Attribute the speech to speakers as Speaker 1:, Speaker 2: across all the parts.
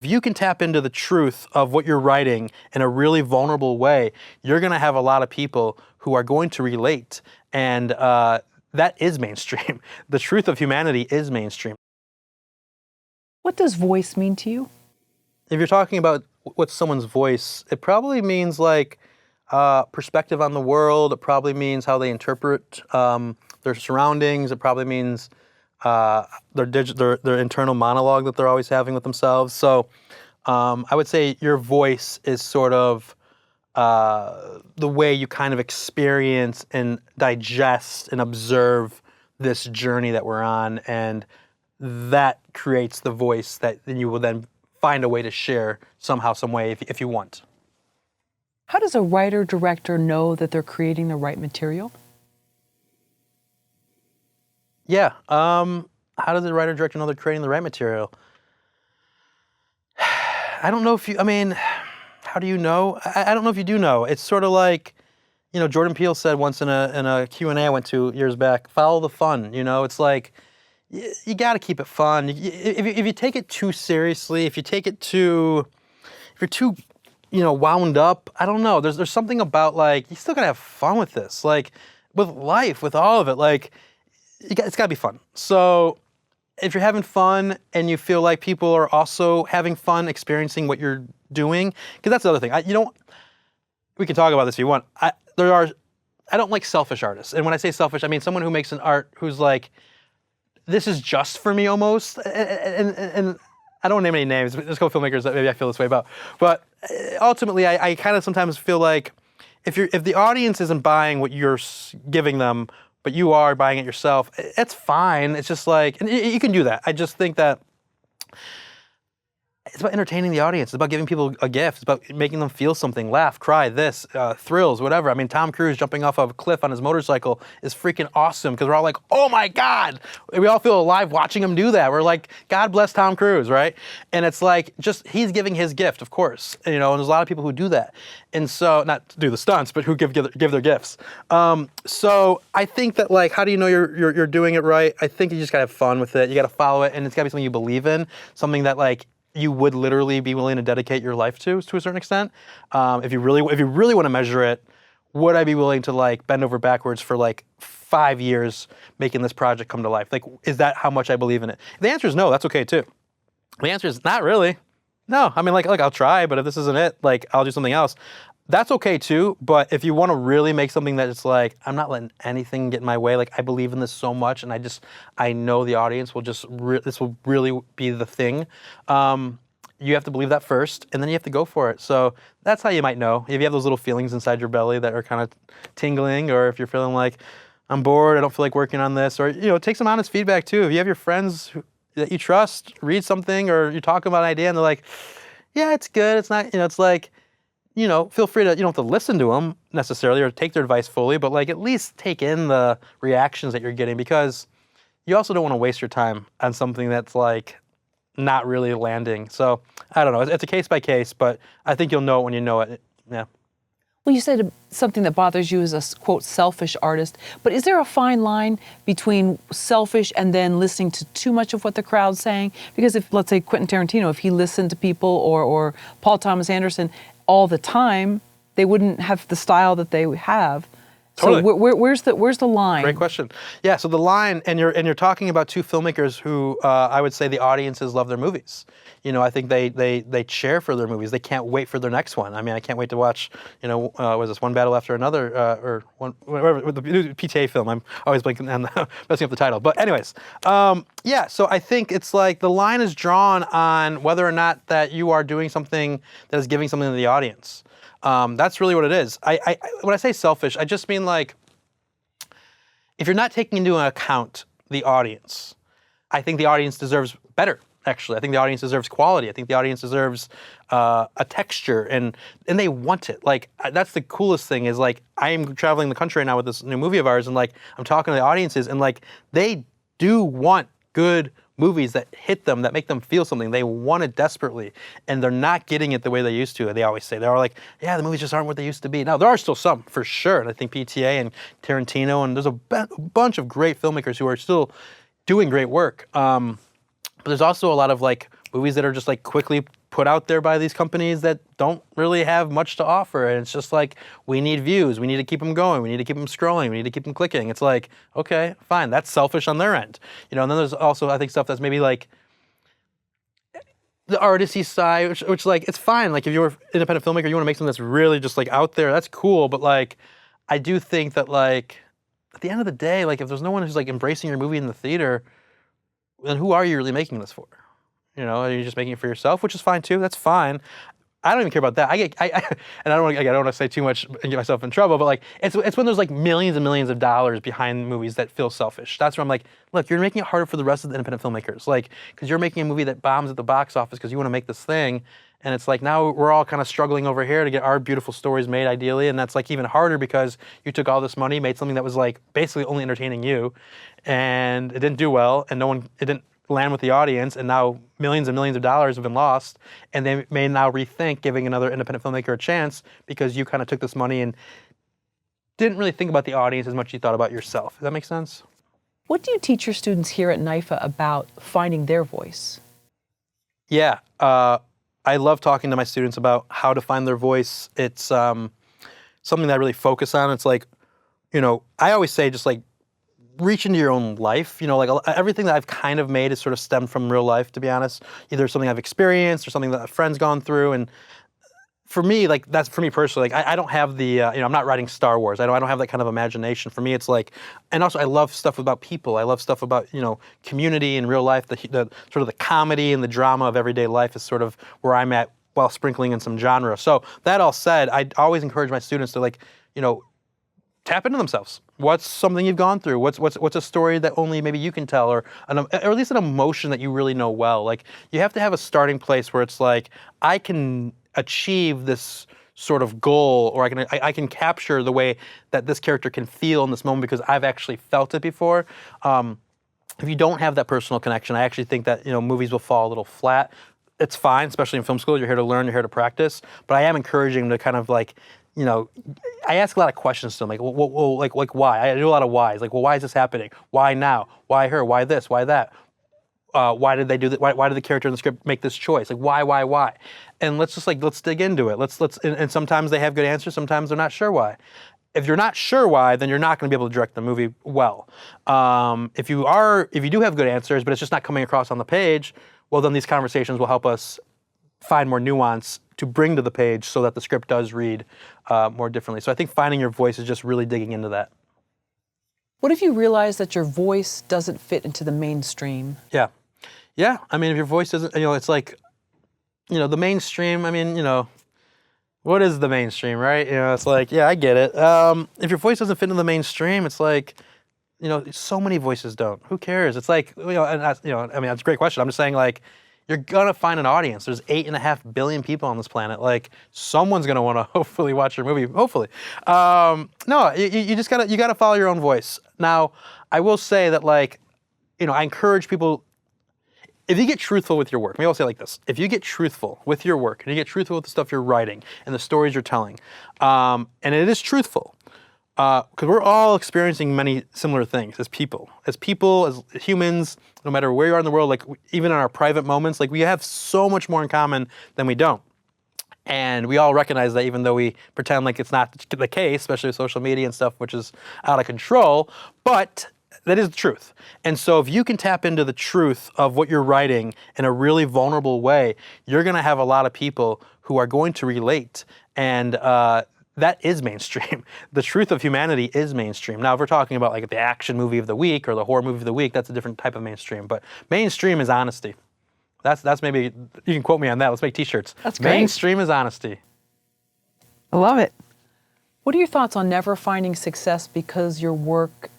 Speaker 1: If you can tap into the truth of what you're writing in a really vulnerable way, you're going to have a lot of people who are going to relate. And that is mainstream. The truth of humanity is mainstream.
Speaker 2: What does voice mean to you?
Speaker 1: If you're talking about what's someone's voice, it probably means like perspective on the world. It probably means how they interpret their surroundings. It probably means their internal monologue that they're always having with themselves. So I would say your voice is sort of the way you kind of experience and digest and observe this journey that we're on, and that creates the voice that you will then find a way to share somehow, some way, if you want.
Speaker 2: How does a writer-director know that they're creating the right material?
Speaker 1: Yeah. How does the writer-director know they're creating the right material? I don't know if you, I mean, how do you know? I don't know if you do know. It's sort of like, Jordan Peele said once in a Q&A I went to years back, follow the fun, It's like, you got to keep it fun. If you take it too seriously, if you're too, wound up, I don't know. There's something about like, you still got to have fun with this. Like with life, with all of it, like it's got to be fun. So if you're having fun and you feel like people are also having fun experiencing what you're doing, because that's the other thing. We can talk about this if you want. I don't like selfish artists. And when I say selfish, I mean someone who makes an art who's like, this is just for me almost, and I don't want to name any names. There's a couple filmmakers that maybe I feel this way about. But ultimately, I kind of sometimes feel like if the audience isn't buying what you're giving them, but you are buying it yourself, it's fine. It's just like, and you can do that. I just think that it's about entertaining the audience. It's about giving people a gift. It's about making them feel something, laugh, cry, thrills, whatever. I mean, Tom Cruise jumping off of a cliff on his motorcycle is freaking awesome because we're all like, oh my God. We all feel alive watching him do that. We're like, God bless Tom Cruise, right? And it's like, just, he's giving his gift, of course. And there's a lot of people who do that. And so, not to do the stunts, but who give their gifts. So I think that like, how do you know you're doing it right? I think you just gotta have fun with it. You gotta follow it, and it's gotta be something you believe in, something that like, you would literally be willing to dedicate your life to a certain extent. If you really want to measure it, would I be willing to like bend over backwards for like 5 years making this project come to life? Like, is that how much I believe in it? If the answer is no, that's okay too. The answer is not really. No, I mean like I'll try, but if this isn't it, like I'll do something else. That's okay too, but if you want to really make something that it's like, I'm not letting anything get in my way, like I believe in this so much, and I know the audience will this will really be the thing, you have to believe that first, and then you have to go for it. So that's how you might know. If you have those little feelings inside your belly that are kind of tingling, or if you're feeling like, I'm bored, I don't feel like working on this, or take some honest feedback too. If you have your friends that you trust read something, or you talk about an idea, and they're like, yeah, it's good, it's not, it's like, feel free to, you don't have to listen to them necessarily or take their advice fully, but like at least take in the reactions that you're getting, because you also don't want to waste your time on something that's like not really landing. So I don't know, it's a case by case, but I think you'll know it when you know it. Yeah.
Speaker 2: Well, you said something that bothers you as a, quote, selfish artist, but is there a fine line between selfish and then listening to too much of what the crowd's saying? Because if, let's say, Quentin Tarantino, if he listened to people, or Paul Thomas Anderson all the time, they wouldn't have the style that they have.
Speaker 1: Totally.
Speaker 2: So where's the line?
Speaker 1: Great question. Yeah, so the line, and you're talking about two filmmakers who I would say the audiences love their movies. I think they cheer for their movies. They can't wait for their next one. I mean, I can't wait to watch, was this One Battle After Another, or whatever, the new PTA film. I'm always blanking on messing up the title. But anyways, yeah, so I think it's like the line is drawn on whether or not that you are doing something that is giving something to the audience. That's really what it is. When I say selfish, I just mean like, if you're not taking into account the audience, I think the audience deserves better, actually. I think the audience deserves quality. I think the audience deserves a texture, and they want it. Like, that's the coolest thing is like, I am traveling the country right now with this new movie of ours, and like, I'm talking to the audiences, and like, they do want good movies that hit them, that make them feel something. They want it desperately, and they're not getting it the way they used to. They always say, they're like, yeah, the movies just aren't what they used to be. Now, there are still some, for sure, and I think PTA and Tarantino, and there's a bunch of great filmmakers who are still doing great work. But there's also a lot of like movies that are just like quickly put out there by these companies that don't really have much to offer. And it's just like, we need views. We need to keep them going. We need to keep them scrolling. We need to keep them clicking. It's like, okay, fine. That's selfish on their end. You know, and then there's also, I think, stuff that's maybe like the artisty side, which like, it's fine. Like if you're an independent filmmaker, you want to make something that's really just like out there, that's cool. But like, I do think that like, at the end of the day, like if there's no one who's like embracing your movie in the theater, then who are you really making this for? You know, are you just making it for yourself, which is fine too. That's fine. I don't even care about that. And I don't want to say too much and get myself in trouble, but like it's when there's like millions and millions of dollars behind movies that feel selfish. That's where I'm like, look, you're making it harder for the rest of the independent filmmakers, like because you're making a movie that bombs at the box office because you want to make this thing, and it's like now we're all kind of struggling over here to get our beautiful stories made ideally, and that's like even harder because you took all this money, made something that was like basically only entertaining you, and it didn't do well, and it didn't land with the audience, and now millions and millions of dollars have been lost, and they may now rethink giving another independent filmmaker a chance because you kind of took this money and didn't really think about the audience as much as you thought about yourself. Does that make sense?
Speaker 2: What do you teach your students here at NYFA about finding their voice?
Speaker 1: Yeah, I love talking to my students about how to find their voice. It's something that I really focus on. It's like, you know, I always say just like, reach into your own life. You know, like everything that I've kind of made is sort of stemmed from real life, to be honest. Either something I've experienced or something that a friend's gone through. And for me, like that's for me personally, like I don't have the, you know, I'm not writing Star Wars. I don't have that kind of imagination. For me, it's like, and also I love stuff about people. I love stuff about, you know, community and real life. The sort of the comedy and the drama of everyday life is sort of where I'm at while sprinkling in some genre. So that all said, I always encourage my students to like, you know, tap into themselves. What's something you've gone through? What's a story that only maybe you can tell, or at least an emotion that you really know well? Like you have to have a starting place where it's like I can achieve this sort of goal, or I can capture the way that this character can feel in this moment because I've actually felt it before. If you don't have that personal connection, I actually think that, you know, movies will fall a little flat. It's fine, especially in film school. You're here to learn, you're here to practice. But I am encouraging them to kind of like, you know, I ask a lot of questions to them, like, well, like why? I do a lot of whys. Like, well, why is this happening? Why now? Why her? Why this? Why that? Why did they do that? Why did the character in the script make this choice? Like, why? And let's dig into it. And sometimes they have good answers. Sometimes they're not sure why. If you're not sure why, then you're not going to be able to direct the movie well. If you do have good answers, but it's just not coming across on the page, well, then these conversations will help us find more nuance to bring to the page so that the script does read more differently. So I think finding your voice is just really digging into that.
Speaker 2: What if you realize that your voice doesn't fit into the mainstream?
Speaker 1: Yeah. I mean, if your voice doesn't, you know, it's like, you know, the mainstream, I mean, you know, what is the mainstream, right? You know, it's like, yeah, I get it. If your voice doesn't fit into the mainstream, it's like, you know, so many voices don't. Who cares? It's like, you know, and that's, you know, I mean, that's a great question. I'm just saying, like, you're gonna find an audience. There's 8.5 billion people on this planet. Like, someone's gonna want to hopefully watch your movie. Hopefully, no, you just gotta follow your own voice. Now, I will say that, like, you know, I encourage people. If you get truthful with your work, maybe I'll say it like this: if you get truthful with your work and you get truthful with the stuff you're writing and the stories you're telling, and it is truthful, because we're all experiencing many similar things as people, as humans, no matter where you are in the world, like even in our private moments, like we have so much more in common than we don't. And we all recognize that even though we pretend like it's not the case, especially with social media and stuff, which is out of control, but that is the truth. And so if you can tap into the truth of what you're writing in a really vulnerable way, you're gonna have a lot of people who are going to relate. And that is mainstream. The truth of humanity is mainstream. Now, if we're talking about like the action movie of the week or the horror movie of the week, that's a different type of mainstream. But mainstream is honesty. That's maybe, you can quote me on that. Let's make t-shirts.
Speaker 2: That's great.
Speaker 1: Mainstream is honesty.
Speaker 2: I love it. What are your thoughts on never finding success because your work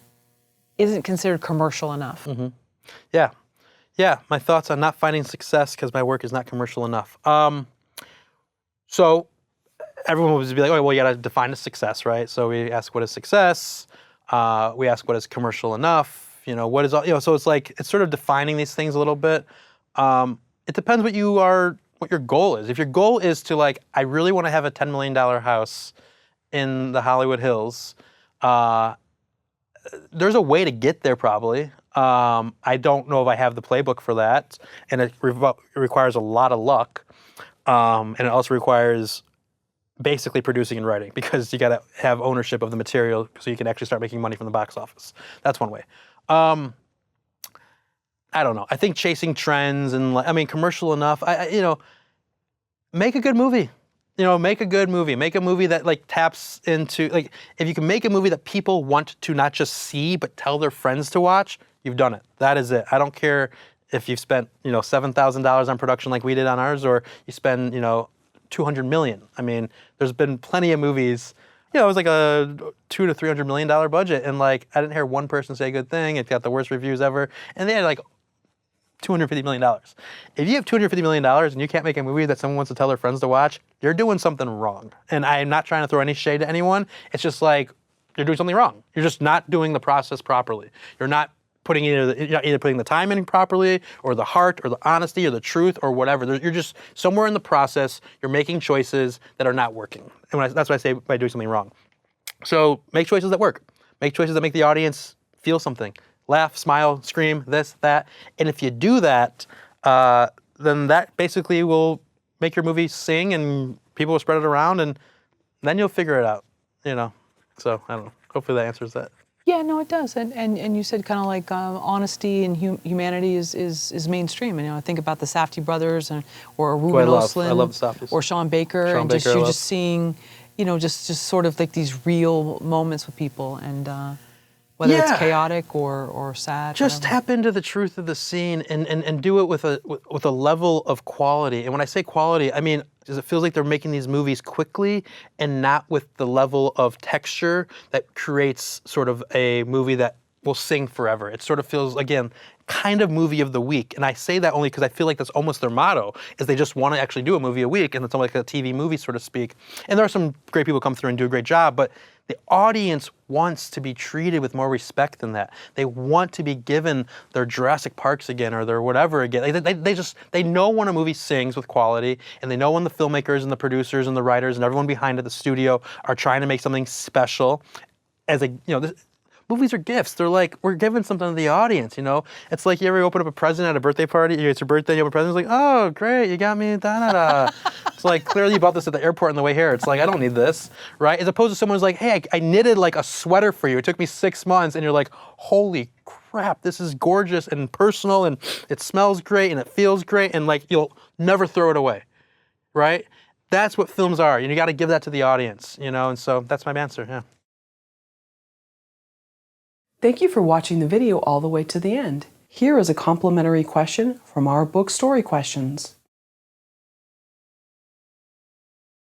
Speaker 2: isn't considered commercial enough?
Speaker 1: Mm-hmm. Yeah, my thoughts on not finding success because my work is not commercial enough. So everyone would be like, oh, well, you got to define a success, right? So we ask, what is success? We ask, what is commercial enough? You know, what is, you know, so it's like, it's sort of defining these things a little bit. It depends what your goal is. If your goal is to like, I really want to have a $10 million house in the Hollywood Hills, there's a way to get there probably. I don't know if I have the playbook for that, and it requires a lot of luck. And it also requires basically producing and writing, because you got to have ownership of the material so you can actually start making money from the box office. That's one way. I don't know. I think chasing trends and commercial enough. Make a good movie. Make a good movie. Make a movie that taps into if you can make a movie that people want to not just see but tell their friends to watch, you've done it. That is it. I don't care if you've spent $7,000 on production like we did on ours, or you spend $200 million. There's been plenty of movies. It was like a $200 to $300 million budget, and I didn't hear one person say a good thing. It got the worst reviews ever, and they had $250 million. If you have $250 million and you can't make a movie that someone wants to tell their friends to watch, you're doing something wrong. And I'm not trying to throw any shade to anyone. It's just you're doing something wrong. You're just not doing the process properly. You're not putting either putting the time in properly, or the heart, or the honesty, or the truth, or whatever. You're just somewhere in the process. You're making choices that are not working. And that's what I say by doing something wrong. So make choices that work. Make choices that make the audience feel something. Laugh, smile, scream, this, that. And if you do that, then that basically will make your movie sing, and people will spread it around, and then you'll figure it out, So, I don't know. Hopefully that answers that.
Speaker 2: Yeah, no, it does. And you said kind of honesty and humanity is mainstream. And I think about the Safdie brothers or Ruben Östlund.
Speaker 1: I love the Safdies.
Speaker 2: Or Sean Baker.
Speaker 1: Sean
Speaker 2: and
Speaker 1: Baker,
Speaker 2: you're just seeing, just sort of these real moments with people, and whether it's chaotic or sad.
Speaker 1: Just tap into the truth of the scene and do it with a level of quality. And when I say quality, it feels like they're making these movies quickly and not with the level of texture that creates sort of a movie that will sing forever. It sort of feels, again, kind of movie of the week. And I say that only because I feel like that's almost their motto, is they just want to actually do a movie a week, and it's almost like a TV movie, so to speak. And there are some great people come through and do a great job, but the audience wants to be treated with more respect than that. They want to be given their Jurassic Parks again, or their whatever again. They know when a movie sings with quality, and they know when the filmmakers and the producers and the writers and everyone behind it, the studio, are trying to make something special. Movies are gifts. They're we're giving something to the audience, It's like you ever open up a present at a birthday party, it's your birthday, you open a present, it's oh, great, you got me, da-da-da. It's clearly you bought this at the airport on the way here. It's I don't need this, right? As opposed to someone who's hey, I knitted a sweater for you. It took me 6 months, and you're holy crap, this is gorgeous and personal, and it smells great, and it feels great, and you'll never throw it away, right? That's what films are. You got to give that to the audience, and so that's my answer, yeah.
Speaker 3: Thank you for watching the video all the way to the end. Here is a complimentary question from our book Story Questions.